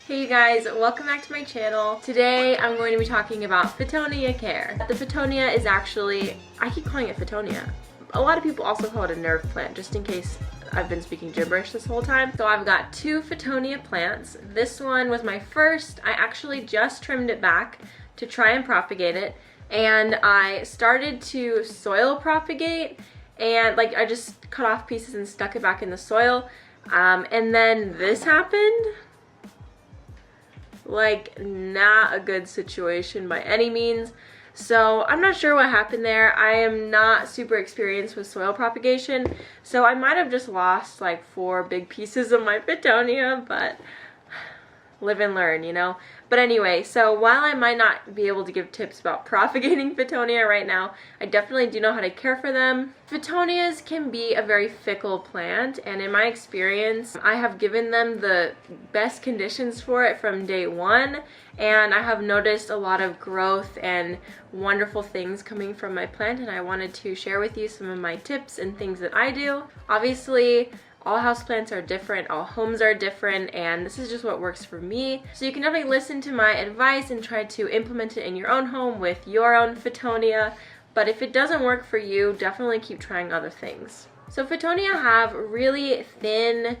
Hey you guys, welcome back to my channel. Today I'm going to be talking about Fittonia care. The Fittonia is actually, I keep calling it Fittonia. A lot of people also call it a nerve plant, just in case I've been speaking gibberish this whole time. So I've got two Fittonia plants. This one was my first. I actually just trimmed it back to try and propagate it. And I started to soil propagate and I just cut off pieces and stuck it back in the soil. And then this happened. Not a good situation by any means. So I'm not sure what happened there. I am not super experienced with soil propagation, so I might have just lost like 4 big pieces of my Fittonia, but live and learn, you know? But anyway, so while I might not be able to give tips about propagating Fittonia right now, I definitely do know how to care for them. Fittonias can be a very fickle plant, and in my experience, I have given them the best conditions for it from day one, and I have noticed a lot of growth and wonderful things coming from my plant, and I wanted to share with you some of my tips and things that I do. Obviously, all houseplants are different, all homes are different, and this is just what works for me. So you can definitely listen to my advice and try to implement it in your own home with your own Fittonia. But if it doesn't work for you, definitely keep trying other things. So Fittonia have really thin,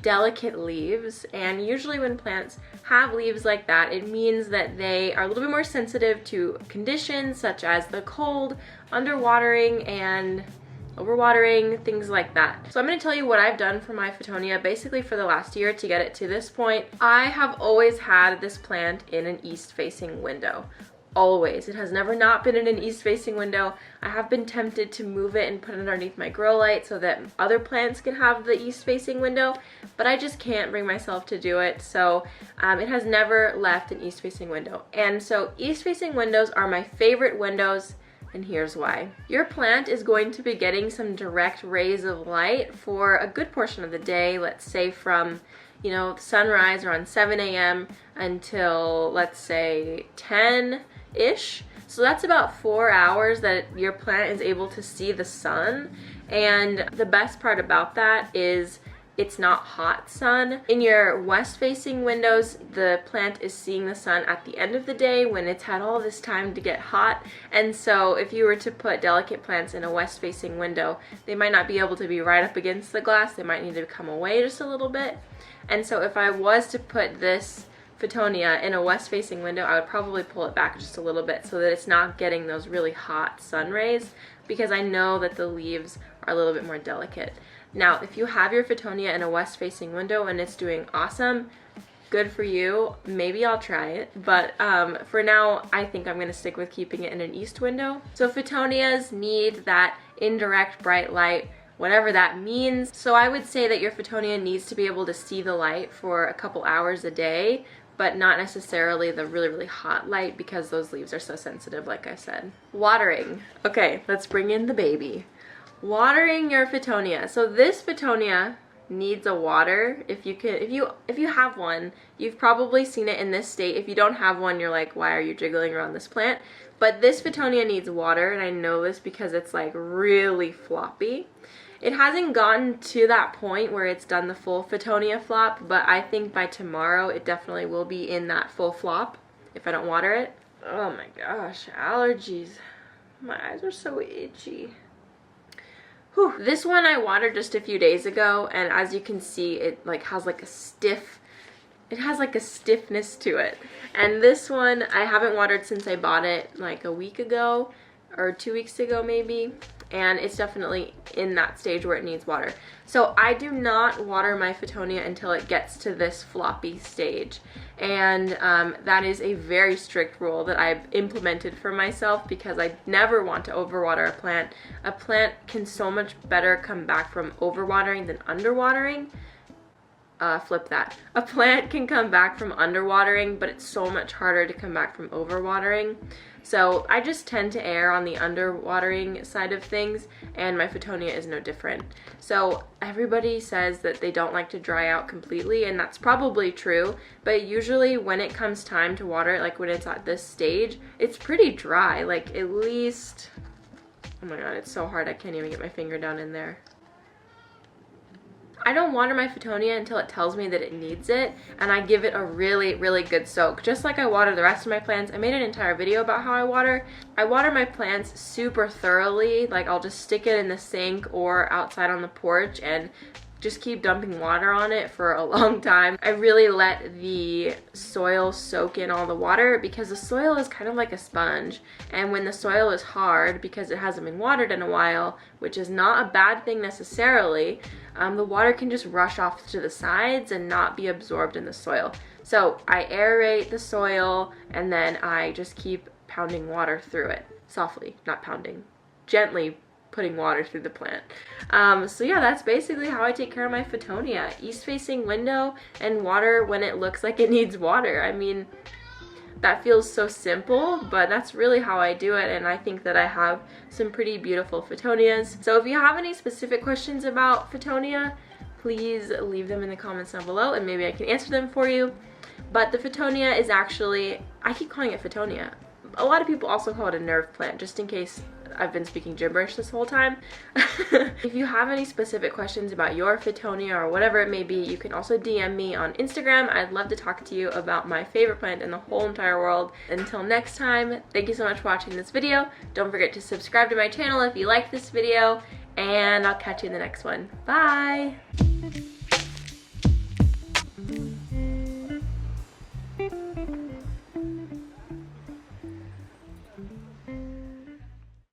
delicate leaves, and usually when plants have leaves like that, it means that they are a little bit more sensitive to conditions such as the cold, underwatering, and overwatering, things like that. So I'm going to tell you what I've done for my Fittonia basically for the last year to get it to this point. I have always had this plant in an east-facing window. Always. It has never not been in an east-facing window. I have been tempted to move it and put it underneath my grow light so that other plants can have the east-facing window, but I just can't bring myself to do it, so it has never left an east-facing window. And so east-facing windows are my favorite windows, and here's why. Your plant is going to be getting some direct rays of light for a good portion of the day, let's say from, you know, sunrise around 7 a.m. until, let's say, 10-ish. So that's about 4 hours that your plant is able to see the sun. And the best part about that is it's not hot sun. In your west-facing windows, the plant is seeing the sun at the end of the day when it's had all this time to get hot. And so if you were to put delicate plants in a west-facing window, they might not be able to be right up against the glass. They might need to come away just a little bit. And so if I was to put this Fittonia in a west-facing window, I would probably pull it back just a little bit so that it's not getting those really hot sun rays, because I know that the leaves are a little bit more delicate. Now, if you have your Fittonia in a west-facing window and it's doing awesome, good for you. Maybe I'll try it, but for now, I think I'm going to stick with keeping it in an east window. So Fittonias need that indirect bright light, whatever that means. So I would say that your Fittonia needs to be able to see the light for a couple hours a day, but not necessarily the really, really hot light because those leaves are so sensitive, like I said. Watering. Okay, let's bring in the baby. Watering your Fittonia. So this Fittonia needs a water. If you have one, you've probably seen it in this state. If you don't have one, you're like, why are you jiggling around this plant? But this Fittonia needs water, and I know this because it's like really floppy. It hasn't gotten to that point where it's done the full Fittonia flop, but I think by tomorrow it definitely will be in that full flop if I don't water it. Oh my gosh, allergies. My eyes are so itchy. Whew. This one I watered just a few days ago, and as you can see, it has like a stiffness to it. And this one I haven't watered since I bought it like a week ago or 2 weeks ago maybe, and it's definitely in that stage where it needs water. So I do not water my Fittonia until it gets to this floppy stage, and that is a very strict rule that I've implemented for myself because I never want to overwater a plant. A plant can so much better come back from overwatering than underwatering. Flip that. A plant can come back from underwatering, but it's so much harder to come back from overwatering. So I just tend to err on the underwatering side of things, and my Fittonia is no different. So everybody says that they don't like to dry out completely, and that's probably true, but usually when it comes time to water it, like when it's at this stage, it's pretty dry, like at least, oh my god, it's so hard, I can't even get my finger down in there. I don't water my Fittonia until it tells me that it needs it, and I give it a really, really good soak. Just like I water the rest of my plants. I made an entire video about how I water. I water my plants super thoroughly. Like, I'll just stick it in the sink or outside on the porch and just keep dumping water on it for a long time. I really let the soil soak in all the water because the soil is kind of like a sponge, and when the soil is hard because it hasn't been watered in a while, which is not a bad thing necessarily, the water can just rush off to the sides and not be absorbed in the soil. So I aerate the soil and then I just keep pounding water through it. Softly, not pounding, gently putting water through the plant. So yeah, that's basically how I take care of my Fittonia. East facing window and water when it looks like it needs water. I mean, that feels so simple, but that's really how I do it, and I think that I have some pretty beautiful Fittonias. So if you have any specific questions about Fittonia, please leave them in the comments down below and maybe I can answer them for you. But the Fittonia is actually, I keep calling it Fittonia. A lot of people also call it a nerve plant, just in case I've been speaking gibberish this whole time. If you have any specific questions about your Fittonia or whatever it may be, you can also DM me on Instagram. I'd love to talk to you about my favorite plant in the whole entire world. Until next time, thank you so much for watching this video. Don't forget to subscribe to my channel if you like this video, and I'll catch you in the next one. Bye!